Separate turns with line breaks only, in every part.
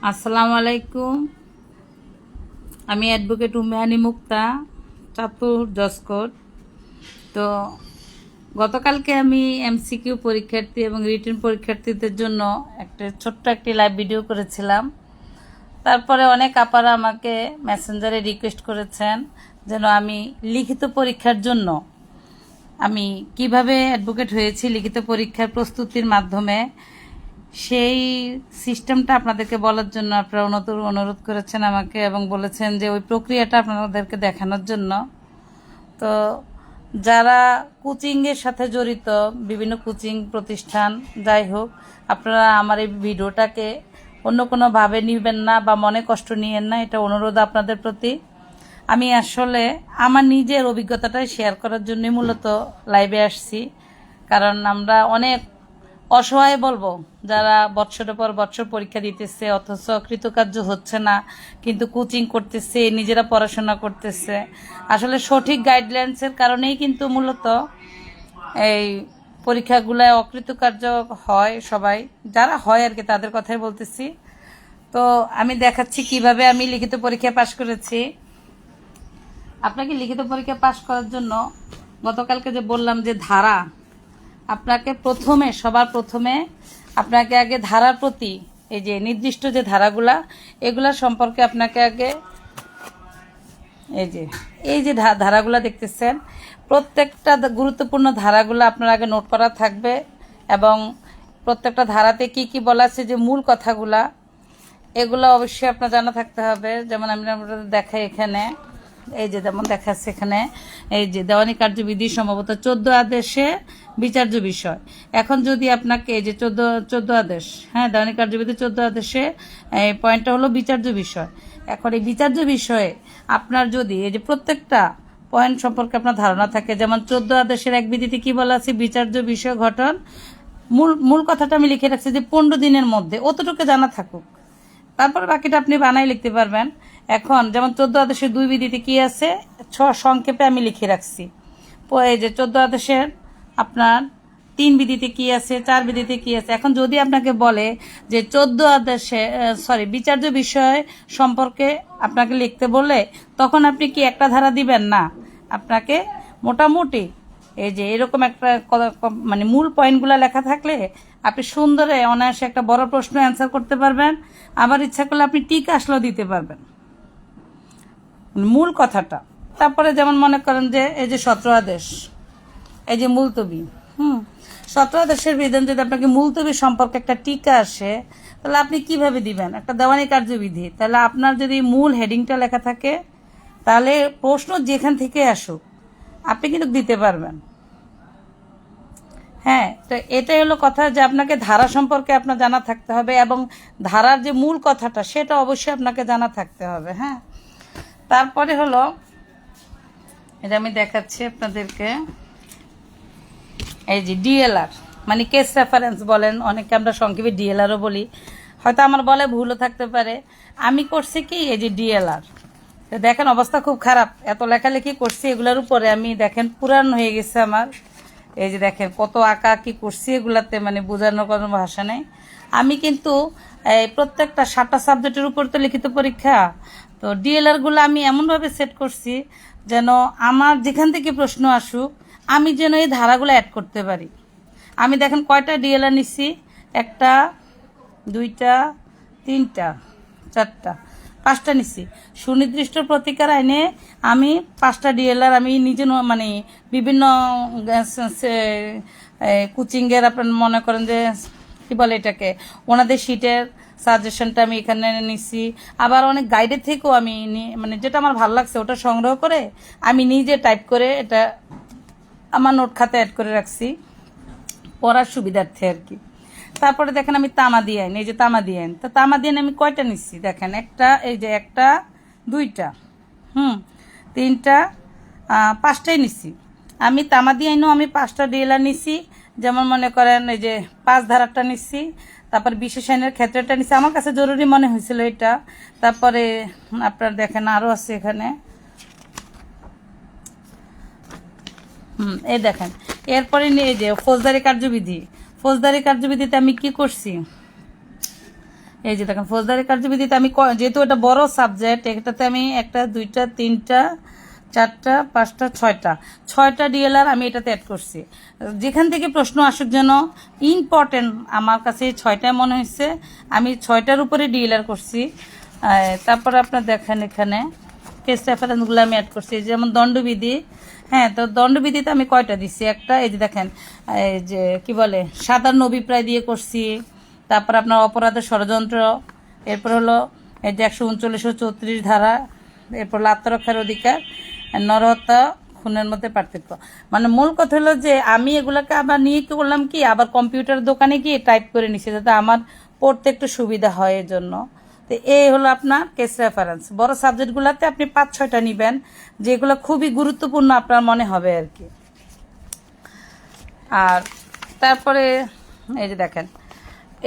আসসালামু আলাইকুম। আমি অ্যাডভোকেট উম্মেহানি মুক্তা, চাঁদপুর জজকোর্ট। তো গতকালকে আমি এমসিকিউ পরীক্ষার্থী এবং রিটেন পরীক্ষার্থীদের জন্য ছোট্ট একটি লাইভ ভিডিও করেছিলাম। তারপরে অনেক আপারা আমাকে মেসেঞ্জারে রিকোয়েস্ট করেছেন যেন আমি লিখিত পরীক্ষার জন্য আমি কিভাবে অ্যাডভোকেট হয়েছি লিখিত পরীক্ষার প্রস্তুতির মাধ্যমে সেই সিস্টেমটা আপনাদেরকে বলার জন্য আপনারা অনুরোধ করেছেন আমাকে এবং বলেছেন যে ওই প্রক্রিয়াটা আপনাদেরকে দেখানোর জন্য। তো যারা কোচিংয়ের সাথে জড়িত, বিভিন্ন কোচিং প্রতিষ্ঠান, যাই হোক, আপনারা আমার এই ভিডিওটাকে অন্য কোনোভাবে নেবেন না বা মনে কষ্ট নিয়েন না, এটা অনুরোধ আপনাদের প্রতি। আমি আসলে আমার নিজের অভিজ্ঞতাটাই শেয়ার করার জন্যই মূলত লাইভে আসছি। কারণ আমরা অনেক অসহায় বলবো, যারা বৎসরের পর বৎসর পরীক্ষা দিতেছে অথচ কৃতকার্য হচ্ছে না, কিন্তু কোচিং করতেছে, নিজেরা পড়াশোনা করতেছে। আসলে সঠিক গাইডলাইন্সের কারণেই কিন্তু মূলত এই পরীক্ষাগুলোয় অকৃতকার্য হয় সবাই, যারা হয় আর কি, তাদের কথাই বলতেছি। তো আমি দেখাচ্ছি কিভাবে আমি লিখিত পরীক্ষায় পাশ করেছি। আপনাকে লিখিত পরীক্ষা পাশ করার জন্য গতকালকে যে বললাম যে ধারা, আপনাকে সবার প্রথমে আপনাকে আগে ধারার প্রতি, এই যে নির্দিষ্ট যে ধারাগুলা, এগুলা সম্পর্কে আপনাকে আগে এই যে ধারাগুলা দেখতেছেন, প্রত্যেকটা গুরুত্বপূর্ণ ধারাগুলো আপনার আগে নোট করা থাকবে এবং প্রত্যেকটা ধারাতে কি কি বলা আছে, যে মূল কথাগুলা, এগুলো অবশ্যই আপনার জানা থাকতে হবে। যেমন আমি আপনাদের দেখাই এখানে, এই যে যেমন দেখাচ্ছে এখানে, এই যে দেওয়ানি কার্যবিধি সম্ভবত 14 আদেশে বিচার্য বিষয়। এখন যদি আপনাকে এই যে 14 আদেশ, হ্যাঁ, দেওয়ানি কার্যবিধি 14 আদেশে এই পয়েন্টটা হলো বিচার্য বিষয়। এখন এই বিচার্য বিষয়ে আপনার যদি এই যে প্রত্যেকটা পয়েন্ট সম্পর্কে আপনার ধারণা থাকে, যেমন 14 আদেশের এক বিধিতে কি বলা আছে, বিচার্য বিষয় গঠন, মূল কথাটা আমি লিখে রাখছি যে 15 দিনের মধ্যে, অতটুকু জানা থাকুক, তারপর বাকিটা আপনি বানাই লিখতে পারবেন। এখন যেমন 14 আদেশের 2 বিধিতে কি আছে, সংক্ষেপে আমি লিখে রাখছি। এই যে 14 আদেশের আপনার 3 বিধিতে কি আছে, 4 বিধিতে কি আছে। এখন যদি আপনাকে বলে যে 14 আদেশে বিচার্য বিষয় সম্পর্কে আপনাকে লিখতে বলে, তখন আপনি কি একটা ধারা দিবেন না, আপনাকে মোটামুটি এই যে এরকম একটা মানে মূল পয়েন্টগুলো লেখা থাকলে আপনি সুন্দরে অনায়াসে একটা বড় প্রশ্ন অ্যান্সার করতে পারবেন। আবার ইচ্ছা করলে আপনি টিক আসলেও দিতে পারবেন মূল কথাটা। তারপরে যেমন মনে করেন যে এই যে 17 আদেশ, এই যে মুলতবি, 17 আদেশের বিধান যদি আপনাকে মুলতবি সম্পর্কে একটা টিকা আসে, তাহলে আপনি কিভাবে দিবেন, একটা দেওয়ানি কার্যবিধি, তাহলে আপনার যদি মূল হেডিংটা লেখা থাকে, তাহলে প্রশ্ন যেখান থেকে আসুক আপনি কিন্তু দিতে পারবেন। হ্যাঁ, তো এটাই হলো কথা, যে আপনাকে ধারা সম্পর্কে আপনার জানা থাকতে হবে এবং ধারার যে মূল কথাটা সেটা অবশ্যই আপনাকে জানা থাকতে হবে। হ্যাঁ, তারপরে হলো, এটা আমি দেখাচ্ছি আপনাদেরকে, এই যে ডিএলআর, মানে কেস রেফারেন্স বলেন, অনেকে আমরা সংক্ষেপে ডিএলআরও বলি, হয়তো আমার বলে ভুলও থাকতে পারে। আমি করছি কি, এই যে ডিএলআর, দেখেন অবস্থা খুব খারাপ, এত লেখালেখি করছি এগুলোর উপরে, আমি দেখেন পুরান হয়ে গেছে আমার। এই যে দেখেন কত আঁকা কি করছি এগুলাতে, মানে বোঝানোর কোনো ভাষা নেই। আমি কিন্তু এই প্রত্যেকটা 7টা সাবজেক্টের উপর তো লিখিত পরীক্ষা, তো ডিএলআরগুলো আমি এমনভাবে সেট করছি যেন আমার যেখান থেকে প্রশ্ন আসুক আমি যেন এই ধারাগুলো অ্যাড করতে পারি। আমি দেখেন কয়টা ডিএলআর নিচ্ছি, 1টা 2টা 3টা 4টা 5টা নিচ্ছি। সুনির্দিষ্ট প্রতিকার আইনে আমি 5টা ডিএলআর আমি নিজে, মানে বিভিন্ন কোচিংয়ের আপনার মনে করেন যে কী বলে এটাকে, ওনাদের শিটের সাজেশনটা আমি এখানে নিচ্ছি। আবার অনেক গাইডের থেকেও আমি মানে যেটা আমার ভালো লাগছে ওটা সংগ্রহ করে আমি নিজে টাইপ করে এটা আমার নোট খাতে অ্যাড করে রাখছি পড়ার সুবিধার্থে আর কি। তারপরে দেখেন আমি তামাদি আইন, এই যে তামাদি আইন, তো তামাদি আইন আমি কয়টা নিচ্ছি দেখেন, এই যে 1টা 2টা 3টা 5টাই নিচ্ছি। আমি তামাদি আইনও আমি 5টা ডিএলআর নিচ্ছি, যেমন মনে করেন এই যে 5 ধারাটা নিচ্ছি, তারপর বিশেষ আইনের ক্ষেত্রেটা নিচ্ছি, আমার কাছে জরুরি মনে হয়েছিল এটা। তারপরে আপনার দেখেন আরও আছে এখানে, এই দেখেন, এরপরে এই যে ফৌজদারি কার্যবিধিতে আমি কি করছি, এই যে দেখেন ফৌজদারি কার্যবিধিতে আমি যেহেতু এটা বড় সাবজেক্ট, এটাতে আমি 1 2 3 4 5 6টা ডিএলআর আমি এটাতে অ্যাড করছি। যেখান থেকে প্রশ্ন আসুক যেন ইম্পর্টেন্ট, আমার কাছে 6টাই মনে হয়েছে, আমি 6টার উপরে ডিএলআর করছি। তারপরে আপনার দেখেন এখানে কেস রেফারেন্সগুলো আমি অ্যাড করছি, যেমন দণ্ডবিধি। হ্যাঁ, তো দণ্ডবিধিতে আমি কয়টা দিচ্ছি, একটা এই যে দেখেন এই যে কি বলে সাধারণ অভিপ্রায় দিয়ে করছি। তারপর আপনার অপরাধের ষড়যন্ত্র, এরপর হলো এই যে 139 ও 34 ধারা, এরপর হলো আত্মরক্ষার অধিকার, নরহত্যা, খুনের মধ্যে পার্থক্য। মানে মূল কথা হলো যে আমি এগুলোকে আবার নিয়ে কি করলাম কি আবার কম্পিউটার দোকানে গিয়ে টাইপ করে নিচ্ছি যাতে আমার পড়তে একটু সুবিধা হয় এর জন্য। তো এই হলো আপনার কেস রেফারেন্স। বড় সাবজেক্টগুলোতে আপনি 5-6টা নেবেন, যেগুলো খুবই গুরুত্বপূর্ণ আপনার মনে হবে আর কি। আর তারপরে এই যে দেখেন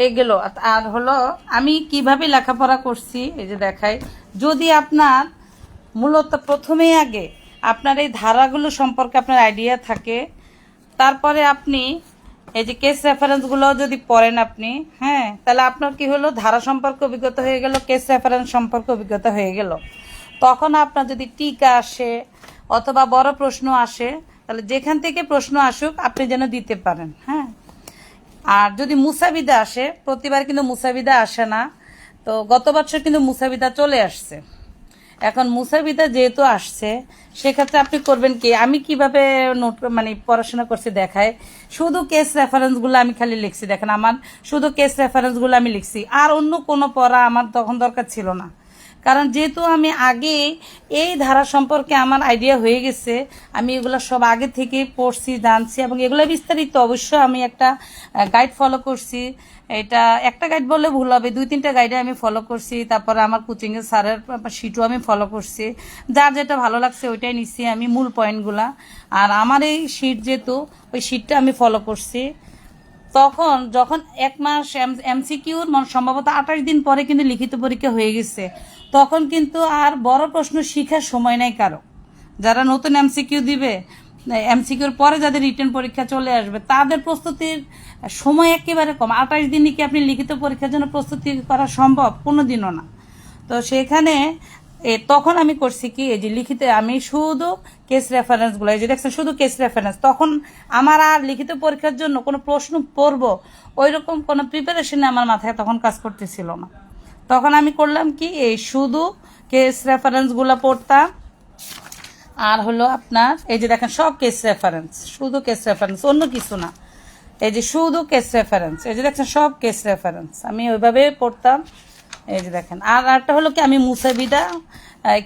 এইগুলো, আর হলো আমি কিভাবে লেখাপড়া করছি এই যে দেখাই। যদি আপনার মূলত প্রথমেই আগে আপনার এই ধারাগুলো সম্পর্কে আপনার আইডিয়া থাকে, তারপরে আপনি এই যে কেস রেফারেন্সগুলো যদি পড়েন আপনি, হ্যাঁ, তাহলে আপনার কি হলো ধারা সম্পর্কে অভিজ্ঞতা হয়ে গেল, কেস রেফারেন্স সম্পর্কে অভিজ্ঞতা হয়ে গেল। তখন আপনার যদি টিকা আসে অথবা বড় প্রশ্ন আসে, তাহলে যেখান থেকে প্রশ্ন আসুক আপনি যেন দিতে পারেন। হ্যাঁ, আর যদি মুসাবিদা আসে, প্রতিবার কিন্তু মুসাবিদা আসে না, তো গত বছর কিন্তু মুসাবিদা চলে আসছে। এখন মুসাবিদা যেহেতু আসছে, সেক্ষেত্রে আপনি করবেন কি, আমি কিভাবে নোট মানে পড়াশোনা করছি দেখায়। শুধু কেস রেফারেন্সগুলো আমি খালি লিখছি, দেখেন আমার শুধু কেস রেফারেন্সগুলো আমি লিখছি, আর অন্য কোনো পড়া আমার তখন দরকার ছিল না। কারণ যেহেতু আমি আগে এই ধারা সম্পর্কে আমার আইডিয়া হয়ে গেছে, আমি এগুলো সব আগে থেকে পড়ছি, জানছি, এবং এগুলো বিস্তারিত অবশ্য আমি একটা গাইড ফলো করছি। এটা একটা গাইড বললে ভুল হবে, 2-3টা গাইডে আমি ফলো করছি। তারপরে আমার কোচিংয়ের স্যারের শিটও আমি ফলো করছি, যার যেটা ভালো লাগছে ওইটাই নিচ্ছি আমি মূল পয়েন্টগুলা। আর আমার এই শিট যেহেতু, ওই শিটটা আমি ফলো করছি। তখন যখন 1 মাস এমসিকিউর সম্ভবত 28 দিন পরে কিন্তু লিখিত পরীক্ষা হয়ে গেছে, তখন কিন্তু আর বড় প্রশ্ন শিখার সময় নেই কারো। যারা নতুন এমসিকিউ দিবে, এমসিকিউর পরে যাদের রিটেন পরীক্ষা চলে আসবে, তাদের প্রস্তুতির সময় একেবারে কম। 28 দিনই কি আপনি লিখিত পরীক্ষার জন্য প্রস্তুতি করা সম্ভব? কোনো দিনও না। তো সেখানে তখন আমি করছি কি, এই যে লিখিত আমি শুধু কেস রেফারেন্সগুলো, এই যে দেখছেন শুধু কেস রেফারেন্স। তখন আমার আর লিখিত পরীক্ষার জন্য কোনো প্রশ্ন পড়বো ওই রকম কোনো প্রিপারেশনে আমার মাথায় তখন কাজ করতেছিল না। তখন আমি করলাম কি, এই শুধু কেস রেফারেন্সগুলো পড়তাম। আর হলো আপনার এই যে দেখেন সব কেস রেফারেন্স, শুধু কেস রেফারেন্স, অন্য কিছু না। এই যে শুধু কেস রেফারেন্স, এই যে দেখছেন সব কেস রেফারেন্স, আমি ওইভাবে পড়তাম। এই যে দেখেন, আর একটা হলো কি, আমি মুসাবিদা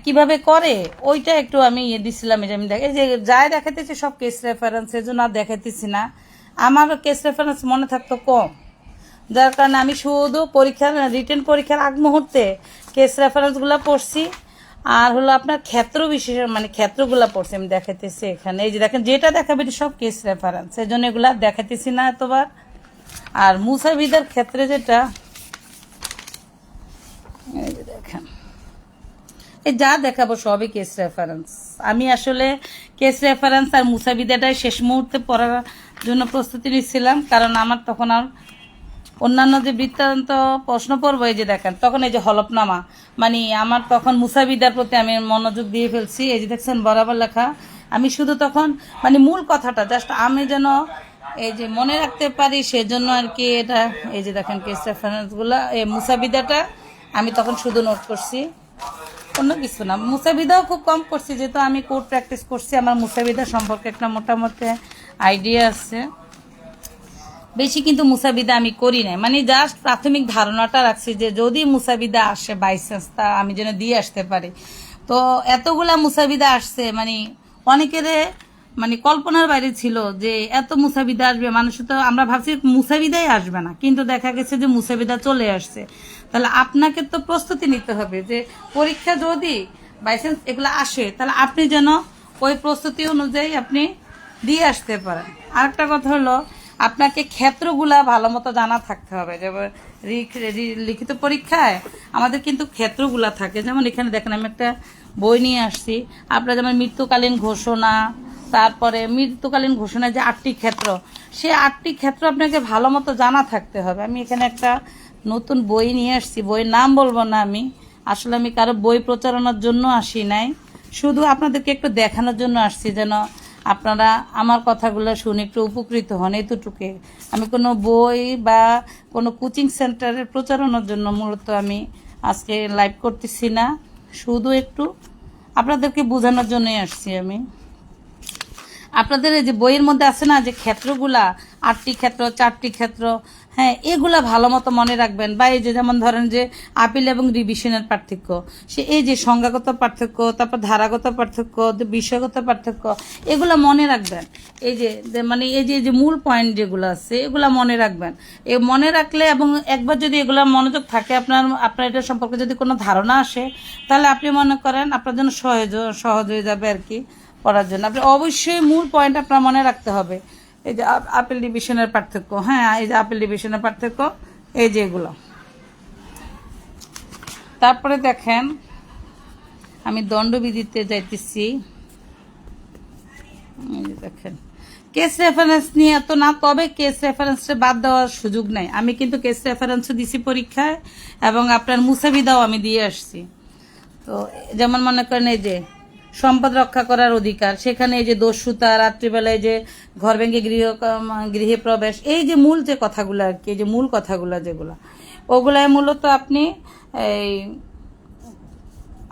কিভাবে করে ওইটা একটু আমি দিছিলাম। এই যে আমি এই যে যাই দেখাতেছি সব কেস রেফারেন্স, এই জন্য আর দেখাতেছি না। আমার কেস রেফারেন্স মনে থাকতো কম, যার কারণে আমি শুধু পরীক্ষার রিটেন পরীক্ষার আগ মুহূর্তে কেস রেফারেন্সগুলো পড়ছি। আর হলো আপনার ক্ষেত্র বিশেষ মানে ক্ষেত্রগুলো পড়ছি আমি দেখাতেছি এখানে। এই যে দেখেন যেটা দেখাবে সব কেস রেফারেন্স, এই জন্য এগুলা দেখাতেছি না এতবার। আর মুসাবিদার ক্ষেত্রে যেটা, এই যে দেখেন এই যা দেখাবো সবই কেস রেফারেন্স। আমি আসলে কেস রেফারেন্স আর মুসাবিদাটাই শেষ মুহূর্তে পড়ার জন্য প্রস্তুতি নিচ্ছিলাম, কারণ আমার তখন আর অন্যান্য যে বৃত্তান্ত প্রশ্ন পড়বো, এই যে দেখেন তখন এই যে হলফনামা, মানে আমার তখন মুসাবিদার প্রতি আমি মনোযোগ দিয়ে ফেলছি। এই যে দেখছেন বরাবর লেখা, আমি শুধু তখন মানে মূল কথাটা জাস্ট আমি যেন এই যে মনে রাখতে পারি সেজন্য আর কি এটা। এই যে দেখেন কেস রেফারেন্সগুলো, এই মুসাবিদাটা আমি তখন শুধু নোট করছি, অন্য কিছু না। মুসাবিদাও খুব কম করছি, যেহেতু আমি কোর্ট প্র্যাকটিস করছি, আমার মুসাবিদা সম্পর্কে একটা মোটামুটি আইডিয়া আছে। বেশি কিন্তু মুসাবিদা আমি করি নাই, মানে জাস্ট প্রাথমিক ধারণাটা রাখছি যে যদি মুসাবিদা আসে বাই চান্স, তা আমি যেন দিয়ে আসতে পারি। তো এতগুলা মুসাবিদা আসছে, মানে অনেকের মানে কল্পনার বাইরে ছিল যে এত মুসাবিদা আসবে। মানুষ তো আমরা ভাবছি মুসাবিদাই আসবে না, কিন্তু দেখা গেছে যে মুসাবিদা চলে আসছে। তাহলে আপনাকে তো প্রস্তুতি নিতে হবে যে পরীক্ষা যদি বাই চান্স এগুলো আসে, তাহলে আপনি যেন ওই প্রস্তুতি অনুযায়ী আপনি দিয়ে আসতে পারেন। আরেকটা কথা হলো, আপনাকে ক্ষেত্রগুলা ভালো মতো জানা থাকতে হবে। যেমন লিখিত পরীক্ষায় আমাদের কিন্তু ক্ষেত্রগুলা থাকে, যেমন এখানে দেখেন আমি একটা বই নিয়ে আসছি। আপনার যেমন মৃত্যুকালীন ঘোষণা, তারপরে মৃত্যুকালীন ঘোষণায় যে 8টি ক্ষেত্র, সেই 8টি ক্ষেত্র আপনাকে ভালো মতো জানা থাকতে হবে। আমি এখানে একটা নতুন বই নিয়ে আসছি। বইয়ের নাম বলবো না আমি, আসলে আমি কারো বই প্রচারণার জন্য আসি নাই, শুধু আপনাদেরকে একটু দেখানোর জন্য আসছি, যেন আপনারা আমার কথাগুলো শুনে একটু উপকৃত হন, এতটুকু। আমি কোনো বই বা কোনো কোচিং সেন্টারের প্রচারণার জন্য মূলত আমি আজকে লাইভ করতেছি না, শুধু একটু আপনাদেরকে বোঝানোর জন্যই আসছি আমি। আপনাদের এই যে বইয়ের মধ্যে আছে না যে ক্ষেত্রগুলা, 8টি ক্ষেত্র, 4টি ক্ষেত্র, হ্যাঁ এগুলা ভালো মতো মনে রাখবেন। বা এই যে যেমন ধরেন যে আপিল এবং রিভিশনের পার্থক্য, সে এই যে সংজ্ঞাগত পার্থক্য, তারপর ধারাগত পার্থক্য, বিষয়গত পার্থক্য, এগুলা মনে রাখবেন। এই যে মানে এই যে মূল পয়েন্ট যেগুলো আছে এগুলা মনে রাখবেন। এ মনে রাখলে এবং একবার যদি এগুলা মনোযোগ থাকে, আপনার এটা সম্পর্কে যদি কোনো ধারণা আসে, তাহলে আপনি মনে করেন আপনার জন্য সহজ হয়ে যাবে আর কি পড়ার জন্য। আপনি অবশ্যই মূল পয়েন্ট আপনার মনে রাখতে হবে। এই যে আপিল ডিভিশনের পার্থক্য, হ্যাঁ এই যে আপিল ডিভিশনের পার্থক্য, এই যে এগুলো। তারপরে দেখেন আমি দণ্ডবিধিতে যাইতেছি। দেখেন কেস রেফারেন্স নিয়ে এত না, তবে কেস রেফারেন্সে বাদ দেওয়ার সুযোগ নাই। আমি কিন্তু কেস রেফারেন্সও দিছি পরীক্ষায়, এবং আপনার মুসাবিদাও আমি দিয়ে আসছি। তো যেমন মনে করেন এই যে সম্পদ রক্ষা করার অধিকার, সেখানে এই যে দস্যুতা, রাত্রিবেলায় যে ঘর ভেঙে গৃহে প্রবেশ, এই যে মূল যে কথাগুলো আর কি, এই যে মূল কথাগুলো যেগুলো, ওগুলাই মূলত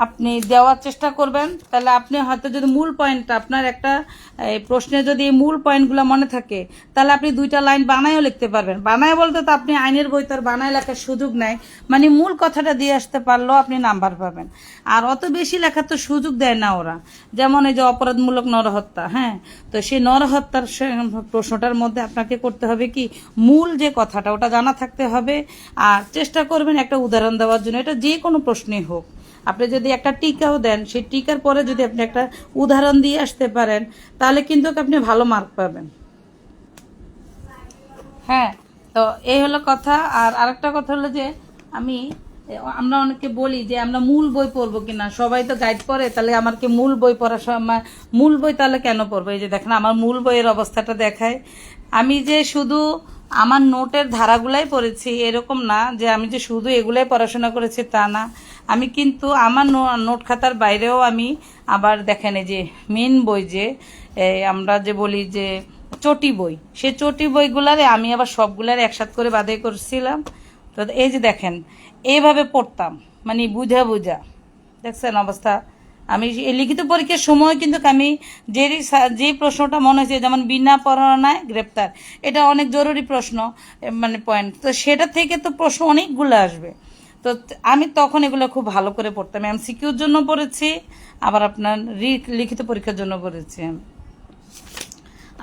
আপনি দেওয়ার চেষ্টা করবেন। তাহলে আপনি হয়তো যদি মূল পয়েন্টটা আপনার একটা প্রশ্নে যদি এই মূল পয়েন্টগুলো মনে থাকে, তাহলে আপনি 2টা লাইন বানায়ও লিখতে পারবেন। বানায় বলতে তো আপনি আইনের বই তো আর বানায় লেখার সুযোগ নাই, মানে মূল কথাটা দিয়ে আসতে পারলেও আপনি নাম্বার পাবেন। আর অত বেশি লেখার তো সুযোগ দেয় না ওরা। যেমন এই যে অপরাধমূলক নরহত্যা, হ্যাঁ, তো সেই নরহত্যার প্রশ্নটার মধ্যে আপনাকে করতে হবে কি, মূল যে কথাটা ওটা জানা থাকতে হবে। আর চেষ্টা করবেন একটা উদাহরণ দেওয়ার জন্য, এটা যে কোনো প্রশ্নই হোক। আপনি যদি একটা টিকাও দেন, সেই টিকার পরে যদি আপনি একটা উদাহরণ দিয়ে আসতে পারেন, তাহলে কিন্তু আপনি ভালো মার্ক পাবেন। হ্যাঁ, তো এই হলো কথা। আর আরেকটা কথা হলো যে আমরা অনেকে বলি যে আমরা মূল বই পড়বো কিনা, সবাই তো গাইড পড়ে, তাহলে আমার কি মূল বই পড়ার সময় মূল বই তাহলে কেন পড়বো? এই যে দেখেন আমার মূল বইয়ের অবস্থাটা দেখায়। আমি যে শুধু আমার নোটের ধারাগুলাই পড়েছি এরকম না, যে আমি যে শুধু এগুলাই পড়াশোনা করেছি তা না। আমি কিন্তু আমার নোট খাতার বাইরেও আমি আবার দেখেন এই যে মেন বই যে আমরা যে বলি যে চটি বই, সে চটি বইগুলারে আমি আবার সবগুলার একসাথ করে বাঁধাই করছিলাম। তো এই যে দেখেন এইভাবে পড়তাম, মানে বুঝা দেখছেন অবস্থা। আমি এই লিখিত পরীক্ষার সময় কিন্তু আমি যে প্রশ্নটা মনে হয়েছে, যেমন বিনা পরোয়ানায় গ্রেপ্তার, এটা অনেক জরুরি প্রশ্ন, মানে পয়েন্ট, তো সেটা থেকে তো প্রশ্ন অনেকগুলো আসবে। তো আমি তখন এগুলো খুব ভালো করে পড়তাম। এমসিকিউর জন্য পড়েছি, আবার আপনার লিখিত পরীক্ষার জন্য পড়েছি।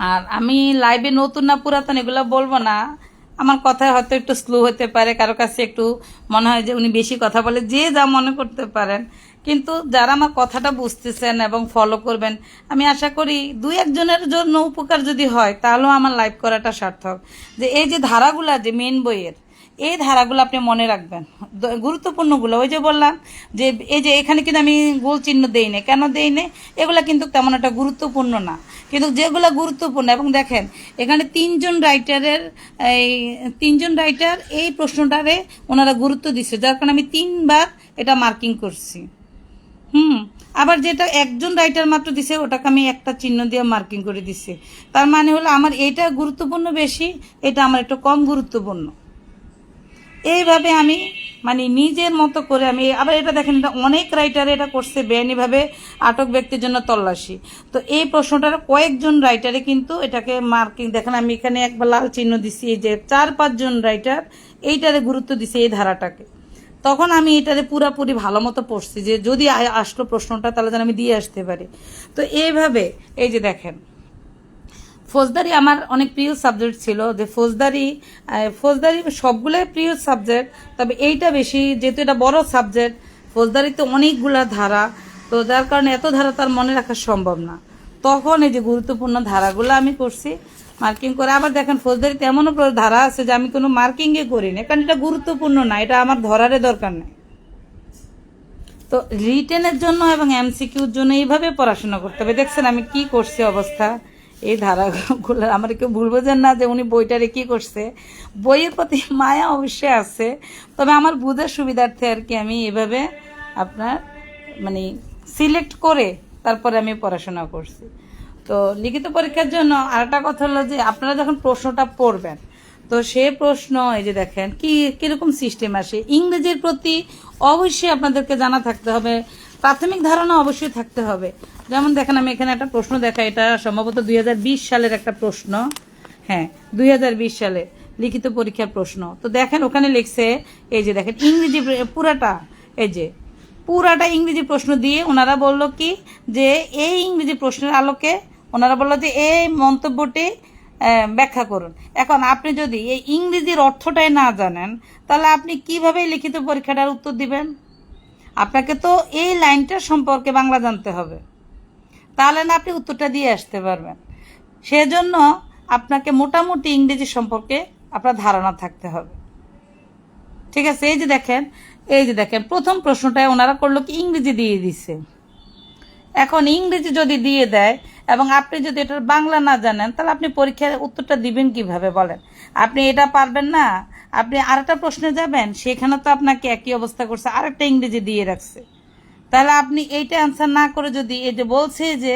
আর আমি লাইভে নতুন না পুরাতন এগুলো বলবো না, আমার কথা হয়তো একটু স্লো হতে পারে, কারো কাছে একটু মনে হয় যে উনি বেশি কথা বলে, যে যা মনে করতে পারেন। কিন্তু যারা আমার কথাটা বুঝতেছেন এবং ফলো করবেন, আমি আশা করি 2-1জনের জন্য উপকার যদি হয়, তাহলেও আমার লাইভ করাটা সার্থক। যে এই যে ধারাগুলা যে মেন বইয়ের, এই ধারাগুলো আপনি মনে রাখবেন, গুরুত্বপূর্ণগুলো। ওই যে বললাম যে এই যে এখানে কিন্তু আমি গোল চিহ্ন দেই না, কেন দেই না, এগুলা কিন্তু তেমন একটা গুরুত্বপূর্ণ না, কিন্তু যেগুলো গুরুত্বপূর্ণ। এবং দেখেন এখানে 3জন রাইটার এই প্রশ্নটারে ওনারা গুরুত্ব দিচ্ছে, যার কারণে আমি 3বার এটা মার্কিং করছি। আবার যেটা একজন রাইটার মাত্র দিছে, ওটাকে আমি একটা চিহ্ন দিয়ে মার্কিং করে দিছি। তার মানে হলো আমার এটা গুরুত্বপূর্ণ বেশি, এটা আমার একটু কম গুরুত্বপূর্ণ। এইভাবে আমি মানে নিজের মতো করে আমি আবার এটা দেখেন, এটা অনেক রাইটার এটা করছে বেআইনিভাবে আটক ব্যক্তির জন্য তল্লাশি। তো এই প্রশ্নটার কয়েকজন রাইটারে কিন্তু এটাকে মার্কিং, দেখেন আমি এখানে একবার লাল চিহ্ন দিছি, এই যে 4-5জন রাইটার এইটারে গুরুত্ব দিছে এই ধারাটাকে। তখন আমি এটারে পুরাপুরি ভালো মতো পড়ছি, যে যদি আসলো প্রশ্নটা তাহলে যেন আমি দিয়ে আসতে পারি। তো এইভাবে এই যে দেখেন ফৌজদারি আমার অনেক প্রিয় সাবজেক্ট ছিল, যে ফৌজদারি সবগুলোই প্রিয় সাবজেক্ট, তবে এইটা বেশি, যেহেতু এটা বড় সাবজেক্ট, ফৌজদারিতে অনেকগুলা ধারা, তো যার কারণে এত ধারা তার মনে রাখা সম্ভব না। তখন এই যে গুরুত্বপূর্ণ ধারাগুলো আমি করছি মার্কিং করে। আবার দেখেন ফৌজদারিতে এমনও ধারা আছে যে আমি কোনো মার্কিংয়ে করি না, কারণ এটা গুরুত্বপূর্ণ না, এটা আমার ধরারে দরকার নেই। তো রিটেনের জন্য এবং এমসিকিউর জন্য এইভাবে পড়াশোনা করতে হবে। দেখছেন আমি কি করছি অবস্থা, এই ধারাগুলো আমার কেউ ভুল বোঝেন না যে উনি বইটারে কী করছে। বইয়ের প্রতি মায়া অবশ্যই আছে, তবে আমার বুঝার সুবিধার্থে আর কি আমি এভাবে আপনার মানে সিলেক্ট করে তারপরে আমি পড়াশোনা করছি। তো লিখিত পরীক্ষার জন্য আরেকটা কথা হলো যে আপনারা যখন প্রশ্নটা পড়বেন, তো সে প্রশ্ন এই যে দেখেন কীরকম সিস্টেম আসে। ইংরেজির প্রতি অবশ্যই আপনাদেরকে জানা থাকতে হবে, প্রাথমিক ধারণা অবশ্যই থাকতে হবে। যেমন দেখেন আমি এখানে একটা প্রশ্ন দেখাই, এটা সম্ভবত 2020 সালের একটা প্রশ্ন। হ্যাঁ, 2020 সালে লিখিত পরীক্ষার প্রশ্ন। তো দেখেন ওখানে লিখছে, এই যে দেখেন ইংরেজি পুরাটা, এই যে পুরাটা ইংরেজি প্রশ্ন দিয়ে ওনারা বললো কি যে এই ইংরেজি প্রশ্নের আলোকে ওনারা বললো যে এই মন্তব্যটি ব্যাখ্যা করুন। এখন আপনি যদি এই ইংরেজির অর্থটাই না জানেন, তাহলে আপনি কিভাবে লিখিত পরীক্ষাটার উত্তর দিবেন? আপনাকে তো এই লাইনটার সম্পর্কে বাংলা জানতে হবে, তাহলে না আপনি উত্তরটা দিয়ে আসতে পারবেন। সেজন্য আপনাকে মোটামুটি ইংরেজি সম্পর্কে আপনার ধারণা থাকতে হবে, ঠিক আছে? এই যে দেখেন প্রথম প্রশ্নটায় ওনারা করলো কি ইংরেজি দিয়ে দিছে। এখন ইংরেজি যদি দিয়ে দেয় এবং আপনি যদি এটার বাংলা না জানেন, তাহলে আপনি পরীক্ষার উত্তরটা দিবেন কিভাবে বলেন? আপনি এটা পারবেন না, আপনি আরেকটা প্রশ্নে যাবেন, সেখানে তো আপনাকে একই অবস্থা করছে, আরেকটা ইংরেজি দিয়ে রাখছে। তাহলে আপনি এইটা অ্যান্সার না করে যদি এই যে বলছে যে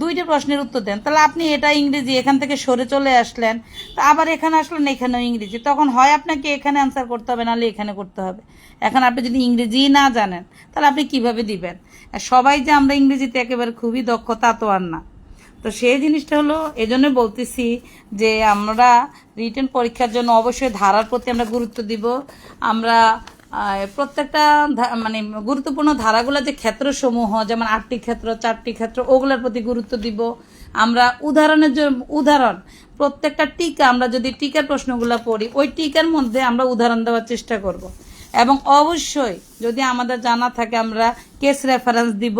দুইটা প্রশ্নের উত্তর দেন, তাহলে আপনি এটা ইংরেজি এখান থেকে সরে চলে আসলেন, তা আবার এখানে আসলেন এখানেও ইংরেজি, তখন হয় আপনাকে এখানে অ্যান্সার করতে হবে, নাহলে এখানে করতে হবে। এখন আপনি যদি ইংরেজি না জানেন, তাহলে আপনি কিভাবে দিবেন? সবাই যে আমরা ইংরেজিতে একেবারে খুবই দক্ষ তা তো আর না। তো সেই জিনিসটা হলো, এজন্য বলতেছি যে আমরা রিটেন পরীক্ষার জন্য অবশ্যই ধারার প্রতি আমরা গুরুত্ব দিব। আমরা প্রত্যেকটা মানে গুরুত্বপূর্ণ ধারাগুলো যে ক্ষেত্রসমূহ, যেমন 8টি ক্ষেত্র, 4টি ক্ষেত্র, ওগুলোর প্রতি গুরুত্ব দিব। আমরা উদাহরণ প্রত্যেকটা টিকা, আমরা যদি টিকার প্রশ্নগুলো পড়ি, ওই টিকার মধ্যে আমরা উদাহরণ দেওয়ার চেষ্টা করব। এবং অবশ্যই যদি আমাদের জানা থাকে আমরা কেস রেফারেন্স দিব।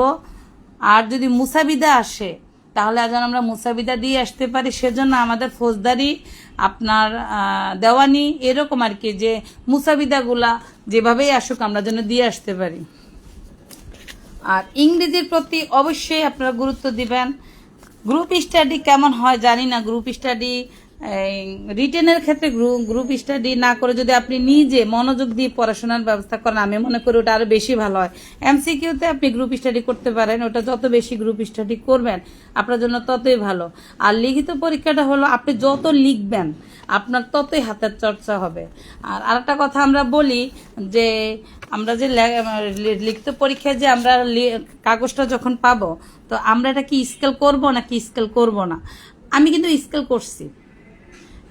আর যদি মুসাবিদা আসে, তাহলে যেন আমরা মুসাবিদা দিয়ে আসতে পারি। সেজন্য আমাদের ফৌজদারি, আপনার দেওয়ানি, এরকম আর কি, যে মুসাবিদাগুলা যেভাবেই আসুক আমরা যেন দিয়ে আসতে পারি। আর ইংরেজির প্রতি অবশ্যই আপনারা গুরুত্ব দিবেন। গ্রুপ স্টাডি কেমন হয় জানি না, গ্রুপ স্টাডি রিটেনের ক্ষেত্রে গ্রুপ স্টাডি না করে যদি আপনি নিজে মনোযোগ দিয়ে পড়াশোনার ব্যবস্থা করেন, আমি মনে করি ওটা আরও বেশি ভালো হয়। এমসিকিউতে আপনি গ্রুপ স্টাডি করতে পারেন, ওটা যত বেশি গ্রুপ স্টাডি করবেন আপনার জন্য ততই ভালো। আর লিখিত পরীক্ষাটা হলো আপনি যত লিখবেন আপনার ততই হাতের চর্চা হবে। আর আরেকটা কথা আমরা বলি যে আমরা যে লিখিত পরীক্ষায় যে আমরা কাগজটা যখন পাবো, তো আমরা এটা কি স্কেল করবো নাকি স্কেল করব না? আমি কিন্তু স্কেল করছি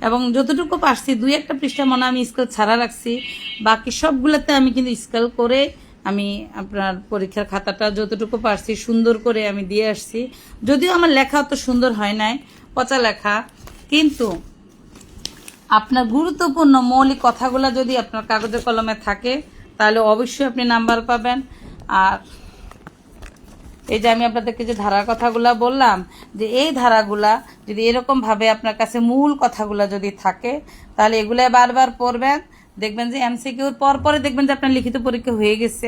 এবং যতটুকু পারছি 2-1 পৃষ্ঠা মনে আমি স্কেল ছাড়া রাখছি, বাকি সবগুলোতে আমি কিন্তু স্কেল করে আমি আপনার পরীক্ষার খাতাটা যতটুকু পারছি সুন্দর করে আমি দিয়ে আসছি। যদিও আমার লেখা অত সুন্দর হয় নাই, পচা লেখা, কিন্তু আপনার গুরুত্বপূর্ণ মৌলিক কথাগুলো যদি আপনার কাগজে কলমে থাকে, তাহলে অবশ্যই আপনি নাম্বার পাবেন। আর এই যে আমি আপনাদেরকে যে ধারার কথাগুলা বললাম, যে এই ধারাগুলা যদি এরকমভাবে আপনার কাছে মূল কথাগুলা যদি থাকে, তাহলে এগুলো বারবার পড়বেন, দেখবেন যে এমসিকিউর পরে দেখবেন যে আপনার লিখিত পরীক্ষা হয়ে গেছে।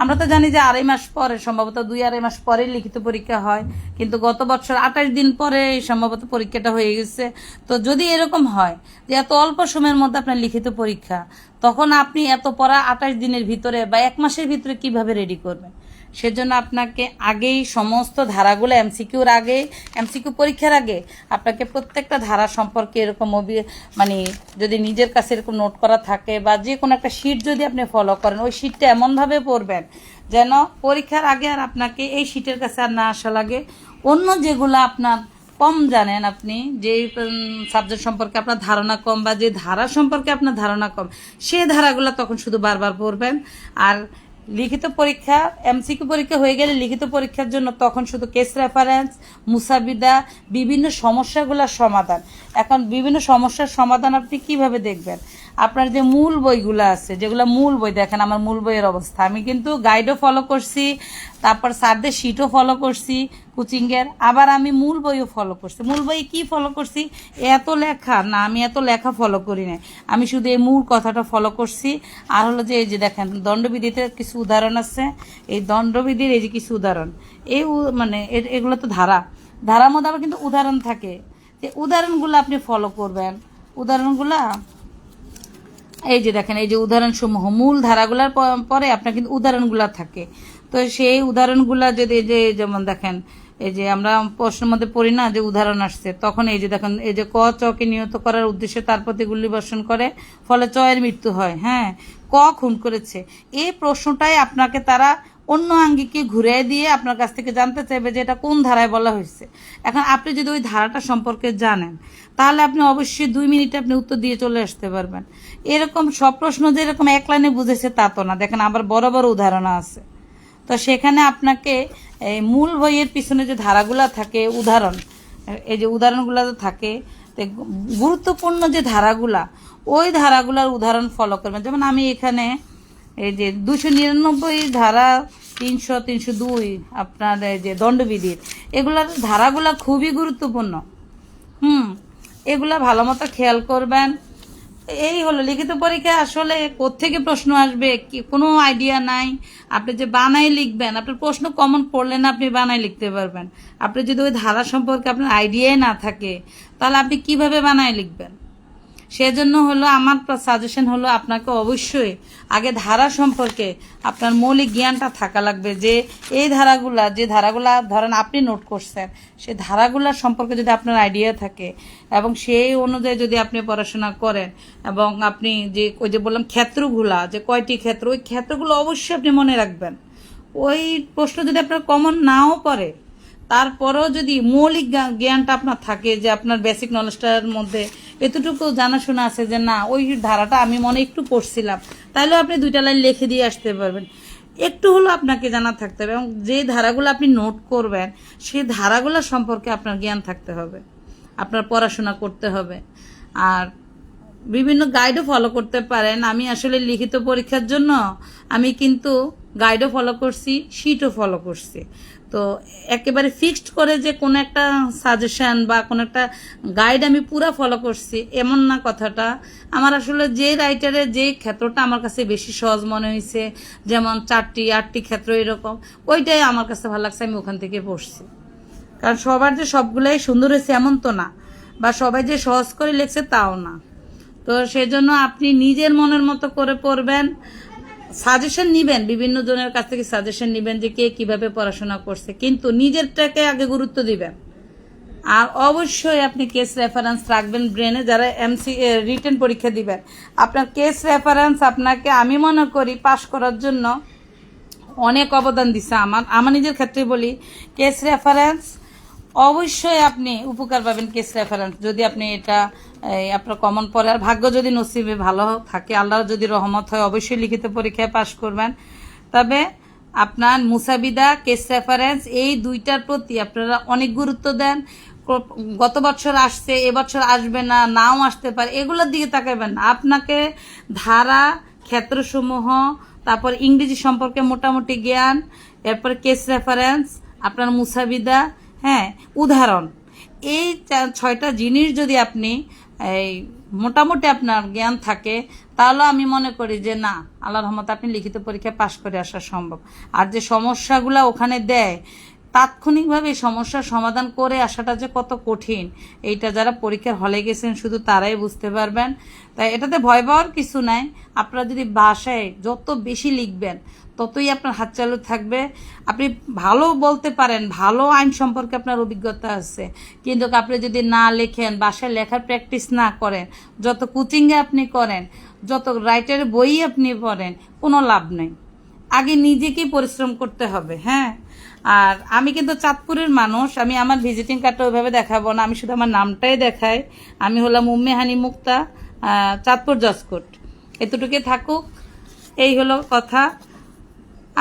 আমরা তো জানি যে 2.5 মাস পরে, সম্ভবত 2-2.5 মাস পরেই লিখিত পরীক্ষা হয়, কিন্তু গত বছর 28 দিন পরে সম্ভবত পরীক্ষাটা হয়ে গেছে। তো যদি এরকম হয় যে এত অল্প সময়ের মধ্যে আপনার লিখিত পরীক্ষা, তখন আপনি এত পড়া 28 দিনের ভিতরে বা 1 মাসের ভিতরে কিভাবে রেডি করবেন? সেজন্য আপনাকে আগেই সমস্ত ধারাগুলো এমসিকিউ পরীক্ষার আগে আপনাকে প্রত্যেকটা ধারা সম্পর্কে এরকম মানে যদি নিজের কাছে এরকম নোট করা থাকে বা যে কোনো একটা শিট যদি আপনি ফলো করেন, ওই শিটটা এমনভাবে পড়বেন যেন পরীক্ষার আগে আর আপনাকে এই শিটের কাছে আর না আসা লাগে। অন্য যেগুলো আপনার কম জানেন, আপনি যে সাবজেক্ট সম্পর্কে আপনার ধারণা কম বা যে ধারা সম্পর্কে আপনার ধারণা কম, সেই ধারাগুলো তখন শুধু বারবার পড়বেন। আর লিখিত পরীক্ষা, এমসিকিউ পরীক্ষা হয়ে গেলে লিখিত পরীক্ষার জন্য তখন শুধু কেস রেফারেন্স, মুসাবিদা, বিভিন্ন সমস্যাগুলোর সমাধান। এখন বিভিন্ন সমস্যার সমাধান আপনি কিভাবে দেখবেন? আপনার যে মূল বইগুলো আছে, যেগুলো মূল বই, দেখেন আমার মূল বইয়ের অবস্থা, আমি কিন্তু গাইডও ফলো করছি, তারপর স্যারদের শিটও ফলো করছি কোচিংয়ের, আবার আমি মূল বইও ফলো করছি। মূল বই কি ফলো করছি? এত লেখা না, আমি এত লেখা ফলো করি না, আমি শুধু এই মূল কথাটা ফলো করছি। আর হলো যে এই যে দেখেন দণ্ডবিধিতে কিছু উদাহরণ আছে, এই দণ্ডবিধির এই যে কিছু উদাহরণ, এই মানে এগুলো তো ধারা, ধারার মধ্যে আবার কিন্তু উদাহরণ থাকে, যে উদাহরণগুলো আপনি ফলো করবেন। উদাহরণগুলা এই যে দেখেন, এই যে উদাহরণসমূহ, মূল ধারাগুলার পরে আপনার কিন্তু উদাহরণগুলা থাকে। তো সেই উদাহরণগুলা যদি যে যেমন দেখেন, এই যে আমরা প্রশ্নের মধ্যে পড়ি না যে উদাহরণ আসছে, তখন এই যে দেখেন, এই যে ক চকে নিহত করার উদ্দেশ্যে তার প্রতি গুলি বর্ষণ করে, ফলে চয়ের মৃত্যু হয়। হ্যাঁ, ক খুন করেছে, এই প্রশ্নটাই আপনাকে তারা অন্য আঙ্গিকে ঘুরে দিয়ে আপনার কাছ থেকে জানতে চাইবে যে এটা কোন ধারায় বলা হয়েছে। এখন আপনি যদি ওই ধারাটা সম্পর্কে জানেন, তাহলে আপনি অবশ্যই 2 মিনিটে আপনি উত্তর দিয়ে চলে আসতে পারবেন। এরকম সব প্রশ্ন যে এরকম এক লাইনে বুঝেছে তা তো না, দেখেন আবার বড় বড় উদাহরণ আছে। তো সেখানে আপনাকে এই মূল বইয়ের পিছনে যে ধারাগুলা থাকে, উদাহরণ, এই যে উদাহরণগুলো থাকে, গুরুত্বপূর্ণ যে ধারাগুলা, ওই ধারাগুলার উদাহরণ ফলো করবেন। যেমন আমি এখানে এই যে 299 ধারা, 300, 302 আপনার এই যে দণ্ডবিধির, এগুলার ধারাগুলা খুবই গুরুত্বপূর্ণ। এগুলা ভালো মতো খেয়াল করবেন। এই হলো লিখিত পরীক্ষায় আসলে কোত্থেকে প্রশ্ন আসবে কি কোনো আইডিয়া নাই। আপনি যে বানাই লিখবেন, আপনার প্রশ্ন কমন পড়লে না আপনি বানাই লিখতে পারবেন। আপনি যদি ওই ধারা সম্পর্কে আপনার আইডিয়াই না থাকে, তাহলে আপনি কিভাবে বানাই লিখবেন? সেজন্য হলো আমার সাজেশন হলো আপনাকে অবশ্যই আগে ধারা সম্পর্কে আপনার মৌলিক জ্ঞানটা থাকা লাগবে, যে এই ধারাগুলা, যে ধারাগুলা ধরেন আপনি নোট করছেন, সেই ধারাগুলার সম্পর্কে যদি আপনার আইডিয়া থাকে এবং সেই অনুযায়ী যদি আপনি পড়াশোনা করেন, এবং আপনি যে ওই যে বললাম ক্ষেত্রগুলা, যে কয়টি ক্ষেত্র, ওই ক্ষেত্রগুলো অবশ্যই আপনি মনে রাখবেন। ওই প্রশ্ন যদি আপনার কমন নাও পড়ে, তারপরেও যদি মৌলিক জ্ঞানটা আপনার থাকে, যে আপনার বেসিক নলেজটার মধ্যে এতটুকু জানাশোনা আছে যে না ওই ধারাটা আমি মনে একটু পড়ছিলাম, তাহলেও আপনি 2টা লাইন লিখে দিয়ে আসতে পারবেন। একটু হলো আপনাকে জানা থাকতে হবে, এবং যে ধারাগুলো আপনি নোট করবেন সেই ধারাগুলো সম্পর্কে আপনার জ্ঞান থাকতে হবে, আপনার পড়াশোনা করতে হবে। আর বিভিন্ন গাইডও ফলো করতে পারেন। আমি আসলে লিখিত পরীক্ষার জন্য আমি কিন্তু গাইডও ফলো করছি, শিটও ফলো করছি। তো একেবারে ফিক্সড করে যে কোনো একটা সাজেশন বা কোনো একটা গাইড আমি পুরো ফলো করছি এমন না কথাটা। আমার আসলে যে রাইটারের যে ক্ষেত্রটা আমার কাছে বেশি সহজ মনে হয়েছে, যেমন 4টি 8টি ক্ষেত্র এরকম, ওইটাই আমার কাছে ভালো লাগছে, আমি ওখান থেকে পড়ছি। কারণ সবার যে সবগুলাই সুন্দর হয়েছে এমন তো না, বা সবাই যে সহজ করে লিখছে তাও না। তো সেজন্য আপনি নিজের মনের মতো করে পড়বেন, সাজেশন নিবেন, বিভিন্ন জনের কাছ থেকে সাজেশন নিবেন যে কে কিভাবে পড়াশোনা করছে, কিন্তু নিজেরটাকে আগে গুরুত্ব দিবেন। আর অবশ্যই আপনি কেস রেফারেন্স রাখবেন ব্রেনে। যারা রিটেন পরীক্ষা দিবেন, আপনার কেস রেফারেন্স আপনাকে আমি মনে করি পাশ করার জন্য অনেক অবদান দিছে। আমার নিজের ক্ষেত্রে বলি, কেস রেফারেন্স অবশ্যই আপনি উপকার পাবেন। কেস রেফারেন্স যদি আপনি এটা আপনার কমন পড়ে, আর ভাগ্য যদি নসিবে ভালো থাকে, আল্লাহর যদি রহমত হয়, অবশ্যই লিখিত পরীক্ষায় পাশ করবেন। তবে আপনার মুসাবিদা, কেস রেফারেন্স, এই 2টার প্রতি আপনারা অনেক গুরুত্ব দেন। গত বছর আসছে, এবছর আসবে না, নাও আসতে পারে, এগুলোর দিকে তাকাবেন না। আপনাকে ধারা, ক্ষেত্রসমূহ, তারপর ইংরেজি সম্পর্কে মোটামুটি জ্ঞান, এরপর কেস রেফারেন্স, আপনার মুসাবিদা, হ্যাঁ, উদাহরণ, এই 6টা জিনিস যদি আপনি এই মোটামুটি আপনার জ্ঞান থাকে, তাহলে আমি মনে করি যে না, আল্লাহর রহমতে আপনি লিখিত পরীক্ষায় পাশ করে আসা সম্ভব। আর যে সমস্যাগুলো ওখানে দেয়, তাৎক্ষণিকভাবে এই সমস্যার সমাধান করে আসাটা যে কত কঠিন, এইটা যারা পরীক্ষার হলে গেছেন শুধু তারাই বুঝতে পারবেন। তাই এটাতে ভয় পাওয়ার কিছু নাই। আপনারা যদি বাসায় যত বেশি লিখবেন, ততই আপনার হাত চালু থাকবে। আপনি ভালো বলতে পারেন, ভালো আইন সম্পর্কে আপনার অভিজ্ঞতা আছে, কিন্তু আপনি যদি না লেখেন, বাসায় লেখার প্র্যাকটিস না করেন, যত কোচিংয়ে আপনি করেন, যত রাইটারের বই আপনি পড়েন, কোনো লাভ নেই। আগে নিজেকেই পরিশ্রম করতে হবে। হ্যাঁ, আর আমি কিন্তু চাঁদপুরের মানুষ, আমি আমার ভিজিটিং কার্ডটা ওইভাবে দেখাবো না, আমি শুধু আমার নামটাই দেখাই। আমি হলাম উম্মে হানি মুক্তা, চাঁদপুর জজকোর্ট। এতটুকুই থাকুক, এই হলো কথা।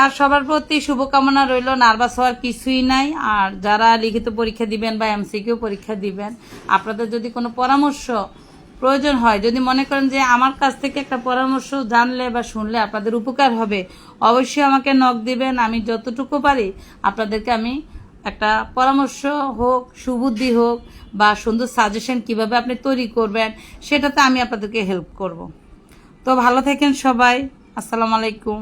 আর সবার প্রতি শুভকামনা রইল, নার্ভাস হওয়ার কিছুই নাই। আর যারা লিখিত পরীক্ষা দিবেন বা এমসিকিউ পরীক্ষা দিবেন, আপনাদের যদি কোনো পরামর্শ প্রয়োজন হয়, যদি মনে করেন যে আমার কাছ থেকে একটা পরামর্শ জানলে বা শুনলে আপনাদের উপকার হবে, অবশ্যই আমাকে নক দিবেন। আমি যতটুকু পারি আপনাদেরকে আমি একটা পরামর্শ হোক, সুবুদ্ধি হোক, বা সুন্দর সাজেশন কিভাবে আপনি তৈরি করবেন, সেটাতে আমি আপনাদেরকে হেল্প করব। তো ভালো থাকেন সবাই। আসসালামু আলাইকুম।